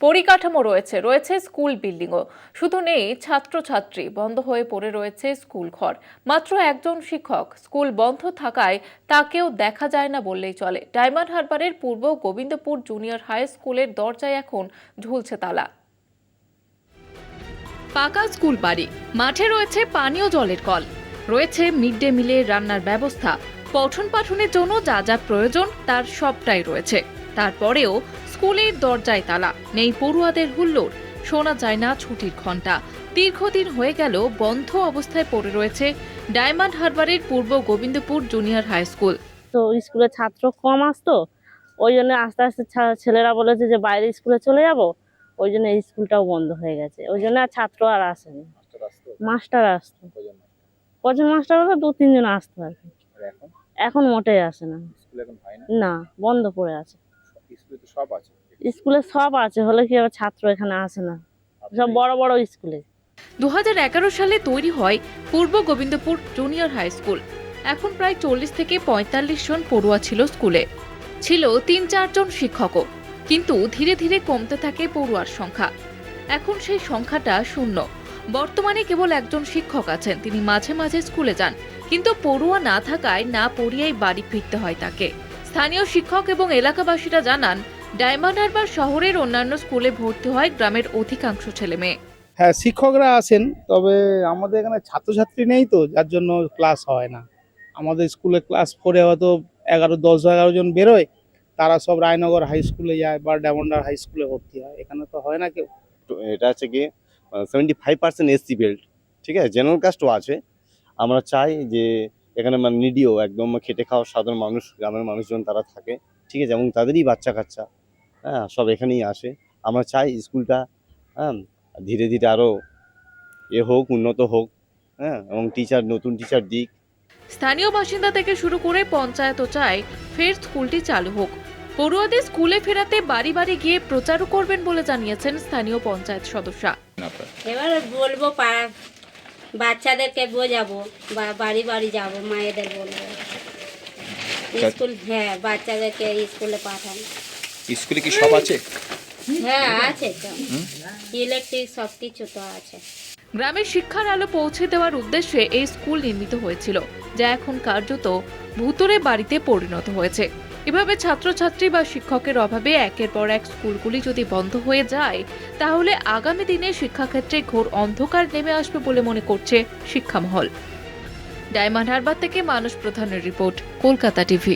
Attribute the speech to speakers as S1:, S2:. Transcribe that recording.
S1: পরিকাঠামো রয়েছে স্কুল বিল্ডিংও, শুধু নেই ছাত্রছাত্রী। বন্ধ হয়ে পড়ে রয়েছে স্কুল ঘর। মাত্র একজন শিক্ষক। স্কুল বন্ধ থাকায় তাকেও দেখা যায় না বললেই চলে। ডায়মন্ড হারবারের পূর্ব গোবিন্দপুর জুনিয়র হাই স্কুলের দরজায় এখন ঝুলছে তালা। পাকা স্কুল বাড়ি, মাঠে রয়েছে পানীয় জলের কল, রয়েছে মিড ডে মিলের রান্নার ব্যবস্থা, পঠন পাঠনের জন্য যা যা প্রয়োজন তার সবটাই রয়েছে। তারপরেও স্কুলের দরজায় তালা, নেই পড়ুয়াদের হুল্লোড়, শোনা যায় না ছুটির ঘন্টা। দীর্ঘদিন হয়ে গেল বন্ধ অবস্থায় পড়ে রয়েছে ডায়মন্ড হারবারের পূর্ব গোবিন্দপুর জুনিয়র হাই স্কুল।
S2: তো স্কুলে ছাত্র কম আসতো, ওই জন্য আস্তে আস্তে ছেলেরা বলেছে যে বাইরে স্কুলে চলে যাব, ওই জন্য এই স্কুলটাও বন্ধ হয়ে গেছে। ওই জন্য আর ছাত্র আর আসেনি। মাস্টার আসতো, কজন মাস্টার হতো, 2-3 জন আসতো আর কি। এখন মোটেই আসে না, না বন্ধ পড়ে আছে। স্কুলে সব আছে, হলে কি আবার ছাত্র এখানে আসে না, সব বড় বড় স্কুলে।
S1: 2011 সালে তৈরি হয় পূর্ব গোবিন্দপুর জুনিয়র হাই স্কুল। এখন প্রায় 40 থেকে 45 জন পড়ুয়া ছিল স্কুলে। ছিল 3-4 জন শিক্ষকও, কিন্তু ধীরে ধীরে কমতে থাকে পড়ুয়ার সংখ্যা। এখন সেই সংখ্যাটা শূন্য। বর্তমানে কেবল একজন শিক্ষক আছেন, তিনি মাঝে মাঝে স্কুলে যান, কিন্তু পড়ুয়া না থাকায় না পড়িয়েই বাড়ি ফিরতে হয় তাকে। স্থানীয় শিক্ষক এবং এলাকাবাসীরা জানান, ডায়মন্ড হারবার শহরের অন্যান্য স্কুলে ভর্তি হয় গ্রামের অধিকাংশ ছেলে মেয়ে।
S3: হ্যাঁ, শিক্ষকরা আসেন, তবে আমাদের এখানে ছাত্রছাত্রী নেই তো, যার জন্য ক্লাস হয় না। আমাদের স্কুলে ক্লাস 4-এ হয়তো 10-11 জন বেরোয়, তারা সব রায়নগর হাই স্কুলে যায় বা ডায়মন্ডার হাই স্কুলে ভর্তি হয়। এখানে তো হয় না কেউ।
S4: তো এটা হচ্ছে কি 75% এসসি বেল্ট, ঠিক আছে, জেনারেল কাস্টও আছে। আমরা চাই যে এখানে মানে নিডিও একদম খেটে খাওয়া সাধারণ মানুষ, গ্রামের মানুষজন তারা থাকে, ঠিক আছে, এবং তাদেরই বাচ্চা কাচ্চা, হ্যাঁ, সব এখানেই আসে। আমরা চাই স্কুলটা হ্যাঁ ধীরে ধীরে আরও হোক, উন্নত হোক, হ্যাঁ, এবং নতুন টিচার দিক।
S1: স্থানীয় বাসিন্দা থেকে শুরু করে পঞ্চায়েতও চায় ফের স্কুলটি চালু হোক। পড়ুয়াদের স্কুলে ফেরাতে বাড়ি বাড়ি গিয়ে প্রচারও করবেন বলে জানিয়েছেন স্থানীয় পঞ্চায়েত সদস্যা।
S5: এবার বলবো বাচ্চাদেরকে বোঝাবো বা বাড়ি বাড়ি যাব, মায়েদের বলবো স্কুল, হ্যাঁ, বাচ্চাদেরকে স্কুলে পাঠান।
S6: স্কুলে কি সব আছে?
S5: হ্যাঁ আছে তো, ইলেকট্রিক সব কিছু তো আছে।
S1: গ্রামের শিক্ষার আলো পৌঁছে দেওয়ার উদ্দেশ্যে এই স্কুল নির্মিত হয়েছিল, যা এখন কার্যত ভুতুড়ে বাড়িতে পরিণত হয়েছে। এভাবে ছাত্রছাত্রী বা শিক্ষকের অভাবে একের পর এক স্কুলগুলি যদি বন্ধ হয়ে যায়, তাহলে আগামী দিনে শিক্ষাক্ষেত্রে ঘোর অন্ধকার নেমে আসবে বলে মনে করছে শিক্ষামহল। ডায়মন্ড হারবার থেকে মানস প্রধানের রিপোর্ট, কলকাতা টিভি।